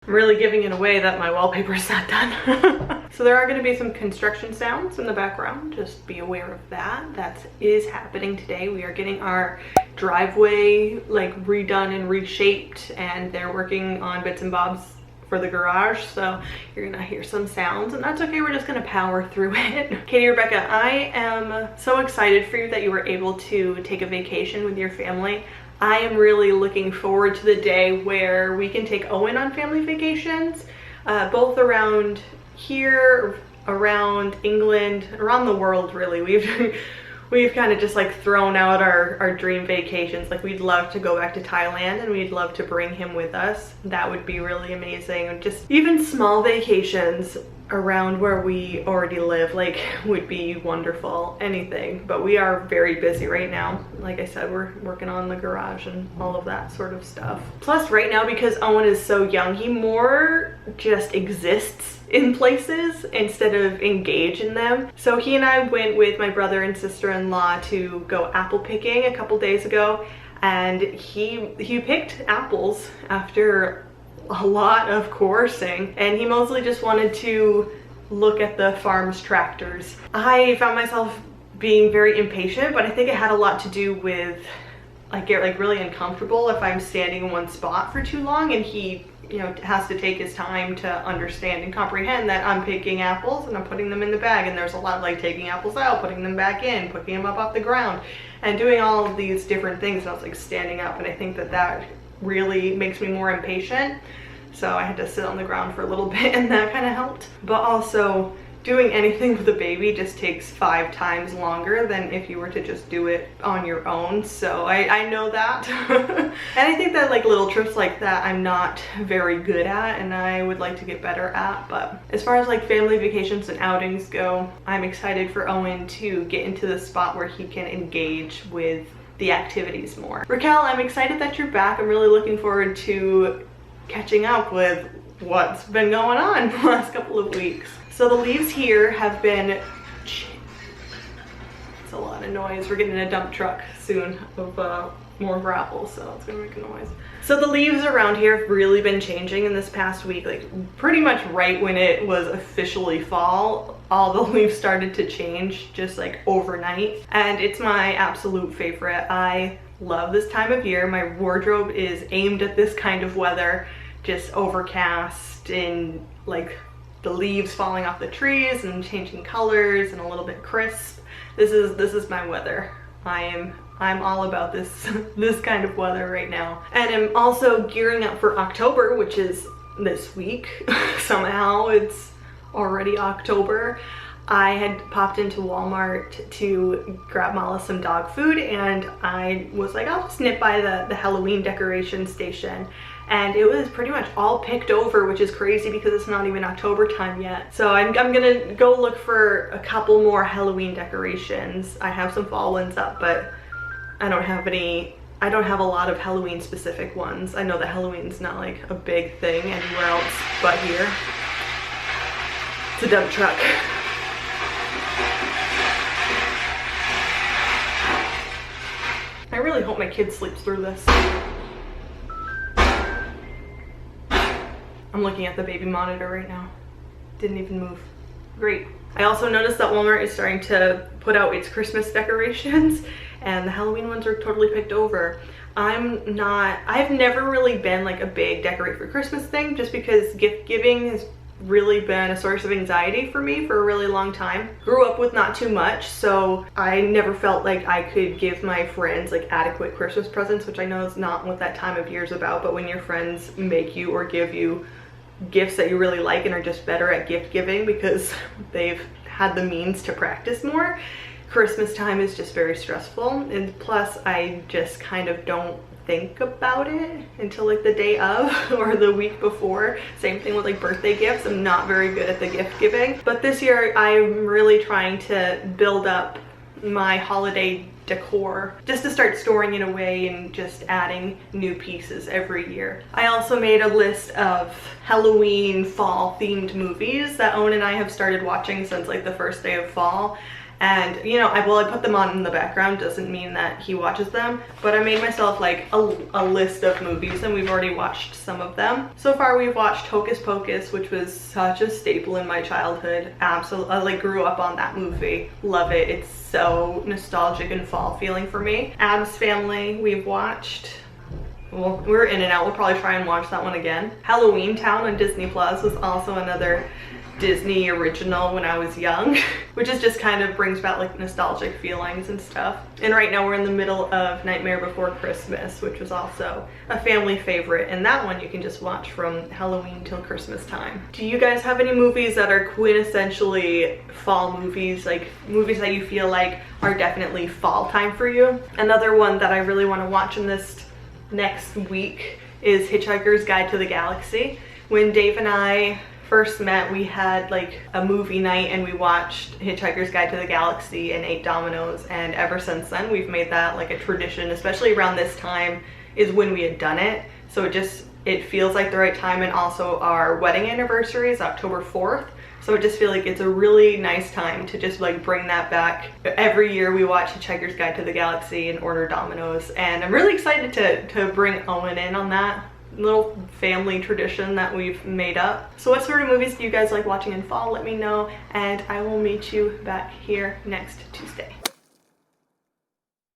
I'm really giving it away that my wallpaper is not done. So there are going to be some construction sounds in the background. Just be aware of that. That is happening today. We are getting our driveway like redone and reshaped, and they're working on bits and bobs for the garage, so you're gonna hear some sounds, and that's okay. We're just gonna power through it. Katie, Rebecca, I am so excited for you that you were able to take a vacation with your family. I am really looking forward to the day where we can take Owen on family vacations, both around here, around England, around the world really. We've kind of just like thrown out our dream vacations. Like, we'd love to go back to Thailand, and we'd love to bring him with us. That would be really amazing. And just even small vacations around where we already live, like, would be wonderful. Anything. But we are very busy right now. Like I said, we're working on the garage and all of that sort of stuff. Plus right now, because Owen is so young, he more just exists in places instead of engage in them. So he and I went with my brother and sister-in-law to go apple picking a couple days ago, and he picked apples after a lot of coercing, and he mostly just wanted to look at the farm's tractors. I found myself being very impatient, but I think it had a lot to do with I get like really uncomfortable if I'm standing in one spot for too long, and he, you know, has to take his time to understand and comprehend that I'm picking apples and I'm putting them in the bag, and there's a lot of like taking apples out, putting them back in, picking them up off the ground, and doing all of these different things. And I was like standing up, and I think that really makes me more impatient. So I had to sit on the ground for a little bit, and that kind of helped. But also, doing anything with a baby just takes 5 times longer than if you were to just do it on your own. So I know that. And I think that like little trips like that I'm not very good at, and I would like to get better at. But as far as like family vacations and outings go, I'm excited for Owen to get into the spot where he can engage with the activities more. Raquel, I'm excited that you're back. I'm really looking forward to catching up with what's been going on the last couple of weeks. So the leaves here have been, it's a lot of noise. We're getting a dump truck soon of more gravel, so it's gonna make a noise. So the leaves around here have really been changing in this past week, like pretty much right when it was officially fall, all the leaves started to change just like overnight. And it's my absolute favorite. I love this time of year. My wardrobe is aimed at this kind of weather, just overcast and like the leaves falling off the trees and changing colors and a little bit crisp. This is my weather. I'm all about this this kind of weather right now. And I'm also gearing up for October, which is this week. Somehow it's already October. I had popped into Walmart to grab Mala some dog food, and I was like, I'll just nip by the Halloween decoration station. And it was pretty much all picked over, which is crazy because it's not even October time yet. So I'm gonna go look for a couple more Halloween decorations. I have some fall ones up, but I don't have a lot of Halloween specific ones. I know that Halloween's not like a big thing anywhere else but here. It's a dump truck. I really hope my kid sleeps through this. I'm looking at the baby monitor right now. Didn't even move. Great. I also noticed that Walmart is starting to put out its Christmas decorations, and the Halloween ones are totally picked over. I've never really been like a big decorate for Christmas thing, just because gift giving has really been a source of anxiety for me for a really long time. Grew up with not too much, so I never felt like I could give my friends like adequate Christmas presents, which I know is not what that time of year is about. But when your friends make you or give you gifts that you really like and are just better at gift giving because they've had the means to practice more, Christmas time is just very stressful. And plus, I just kind of don't think about it until like the day of or the week before. Same thing with like birthday gifts. I'm not very good at the gift giving. But this year I'm really trying to build up my holiday decor just to start storing it away and just adding new pieces every year. I also made a list of Halloween fall themed movies that Owen and I have started watching since like the first day of fall. And you know, I put them on in the background, doesn't mean that he watches them, but I made myself like a list of movies, and we've already watched some of them. So far we've watched Hocus Pocus, which was such a staple in my childhood. Absolutely, I like grew up on that movie. Love it. It's so nostalgic and fall feeling for me. Addams Family we've watched. Well, we're in and out. We'll probably try and watch that one again. Halloween Town on Disney Plus was also another Disney original when I was young, which is just kind of brings back like nostalgic feelings and stuff. And right now we're in the middle of Nightmare Before Christmas, which was also a family favorite, and that one you can just watch from Halloween till Christmas time. Do you guys have any movies that are quintessentially fall movies, like movies that you feel like are definitely fall time for you? Another one that I really want to watch in this next week is Hitchhiker's Guide to the Galaxy. When Dave and I first met, we had like a movie night and we watched Hitchhiker's Guide to the Galaxy and ate Domino's, and ever since then we've made that like a tradition, especially around this time is when we had done it. So it feels like the right time, and also our wedding anniversary is October 4th. So I just feel like it's a really nice time to just like bring that back. Every year we watch Hitchhiker's Guide to the Galaxy and order Domino's, and I'm really excited to bring Owen in on that little family tradition that we've made up. So what sort of movies do you guys like watching in fall? Let me know, and I will meet you back here next Tuesday.